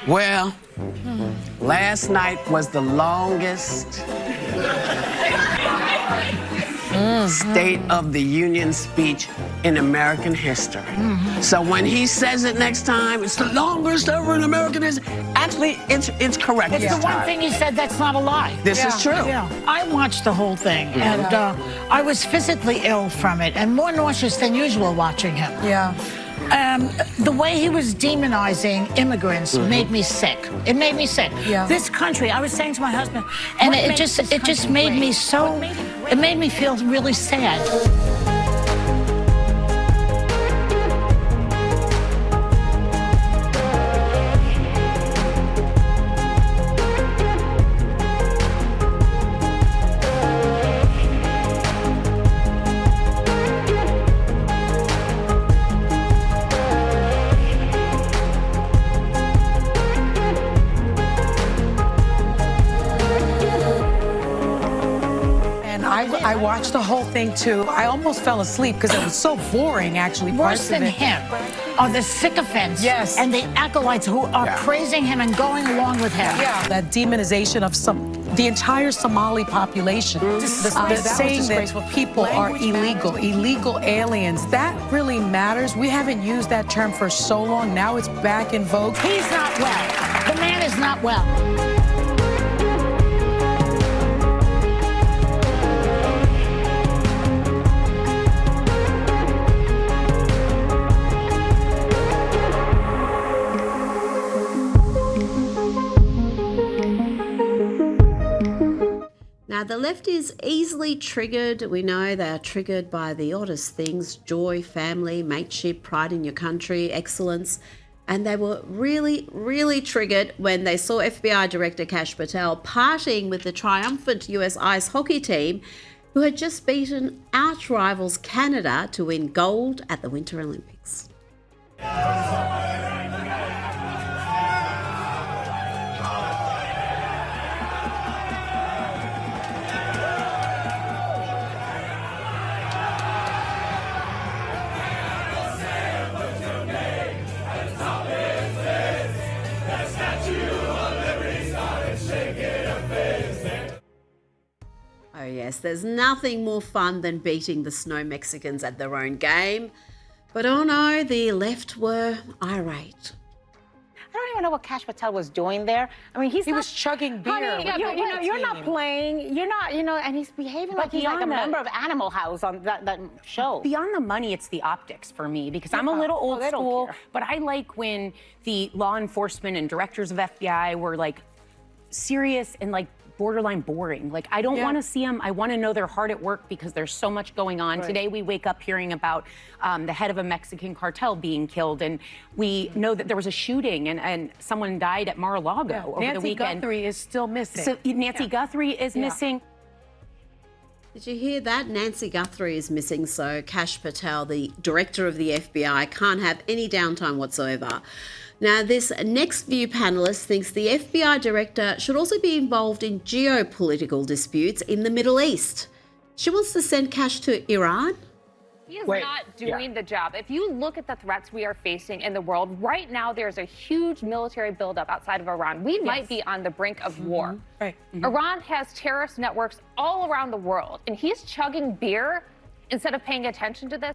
Well, last night was the longest State of the Union speech in American history. So when he says it next time, it's the longest ever in American history. Actually, it's correct. It's the one thing he said that's not a lie. This is true. Yeah. I watched the whole thing, and I was physically ill from it, and more nauseous than usual watching him. Yeah. The way he was demonizing immigrants made me sick. It made me sick. Yeah. This country, I was saying to my husband, and it just made me so, it made me feel really sad. I watched the whole thing too. I almost fell asleep because it was so boring, actually. Worse than him are the sycophants and the acolytes who are praising him and going along with him. Yeah, that demonization of the entire Somali population. Saying that people are illegal aliens. That really matters. We haven't used that term for so long. Now it's back in vogue. He's not well. The man is not well. Now, the left is easily triggered. We know they are triggered by the oddest things: joy, family, mateship, pride in your country, excellence. And they were really, really triggered when they saw FBI Director Kash Patel partying with the triumphant US ice hockey team, who had just beaten arch rivals Canada to win gold at the Winter Olympics. Oh yes, there's nothing more fun than beating the snow Mexicans at their own game. But oh no, the left were irate. I don't even know what Kash Patel was doing there. I mean, he was chugging beer. Honey, you're not playing. You're not, and he's behaving like he's like a member of Animal House on that show. Beyond the money, it's the optics for me, because I'm a little old school, but I like when the law enforcement and directors of FBI were like serious and like borderline boring. Like, I don't want to see them. I want to know they're hard at work, because there's so much going on. Today, we wake up hearing about the head of a Mexican cartel being killed, and we know that there was a shooting and someone died at Mar-a-Lago over the weekend. Nancy Guthrie is still missing. So Nancy Guthrie is missing. Did you hear that? Nancy Guthrie is missing, so Kash Patel, the director of the FBI, can't have any downtime whatsoever. Now, this next view panelist thinks the FBI director should also be involved in geopolitical disputes in the Middle East. She wants to send Kash to Iran. He is not doing the job. If you look at the threats we are facing in the world, right now there's a huge military buildup outside of Iran. We might be on the brink of war. Iran has terrorist networks all around the world, and he's chugging beer instead of paying attention to this.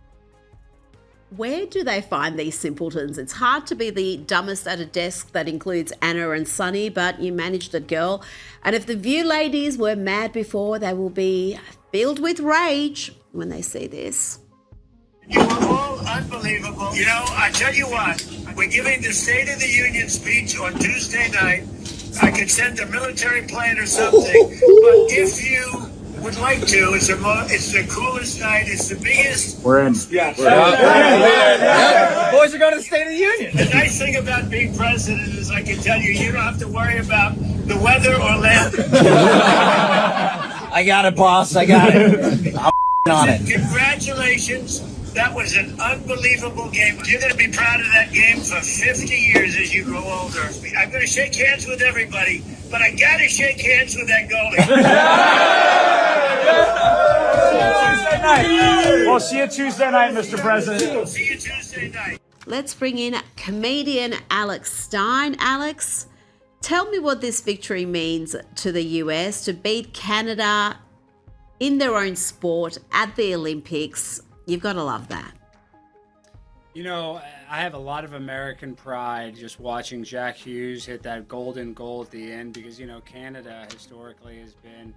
Where do they find these simpletons? It's hard to be the dumbest at a desk that includes Anna and Sunny, but you managed it, girl. And if the View ladies were mad before, they will be filled with rage when they see this. You are all unbelievable. You know, I tell you what, we're giving the State of the Union speech on Tuesday night. I could send a military plane or something, but if you would like to, it's the coolest night, it's the biggest. We're in. Yeah. Boys are going to the State of the Union. The nice thing about being president is I can tell you, you don't have to worry about the weather or land. I got it, boss. I got it. I'm on it. Congratulations. That was an unbelievable game. You're going to be proud of that game for 50 years as you grow older. I'm going to shake hands with everybody, but I got to shake hands with that goalie. Tuesday night. We'll see you Tuesday night, Mr. President. See you Tuesday night. let's bring in comedian Alex Stein. Alex, tell me what this victory means to the US to beat Canada in their own sport at the Olympics. You've got to love that. You know, I have a lot of American pride just watching Jack Hughes hit that golden goal at the end because, you know, Canada historically has been,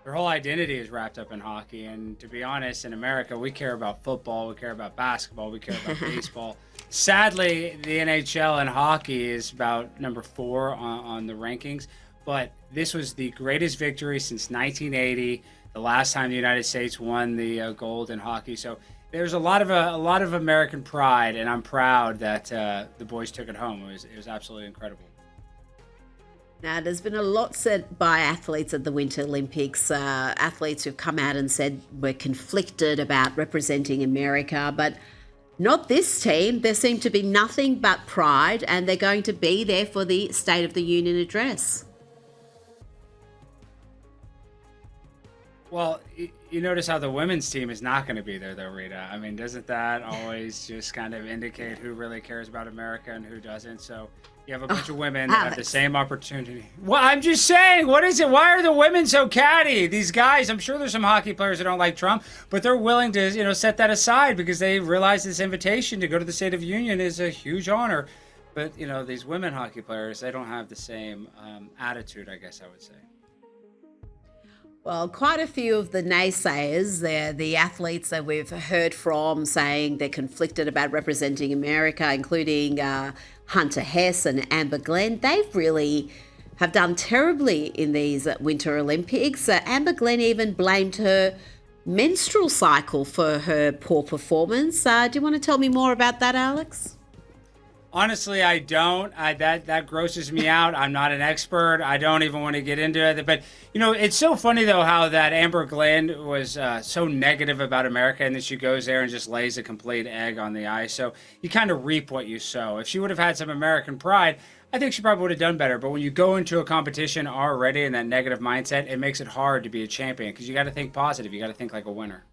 their whole identity is wrapped up in hockey. And to be honest, in America, we care about football, we care about basketball, we care about baseball. Sadly, the NHL and hockey is about number 4 on the rankings. But this was the greatest victory since 1980, the last time the United States won the gold in hockey. So there's a lot of American pride, and I'm proud that the boys took it home. It was absolutely incredible. Now, there's been a lot said by athletes at the Winter Olympics, athletes who've come out and said we're conflicted about representing America, but not this team. There seemed to be nothing but pride, and they're going to be there for the State of the Union address. Well, you notice how the women's team is not going to be there, though, Rita. I mean, doesn't that always just kind of indicate who really cares about America and who doesn't? So you have a bunch of women that have the same opportunity. Well, I'm just saying, what is it? Why are the women so catty? These guys, I'm sure there's some hockey players that don't like Trump, but they're willing to, you know, set that aside because they realize this invitation to go to the State of the Union is a huge honor. But, you know, these women hockey players, they don't have the same attitude, I guess I would say. Well, quite a few of the naysayers, the athletes that we've heard from saying they're conflicted about representing America, including Hunter Hess and Amber Glenn, they've really have done terribly in these Winter Olympics. Amber Glenn even blamed her menstrual cycle for her poor performance. Do you want to tell me more about that, Alex? Honestly, I don't. That grosses me out. I'm not an expert. I don't even want to get into it. But, you know, it's so funny, though, how that Amber Glenn was so negative about America, and then she goes there and just lays a complete egg on the ice. So you kind of reap what you sow. If she would have had some American pride, I think she probably would have done better. But when you go into a competition already in that negative mindset, it makes it hard to be a champion because you got to think positive. You got to think like a winner.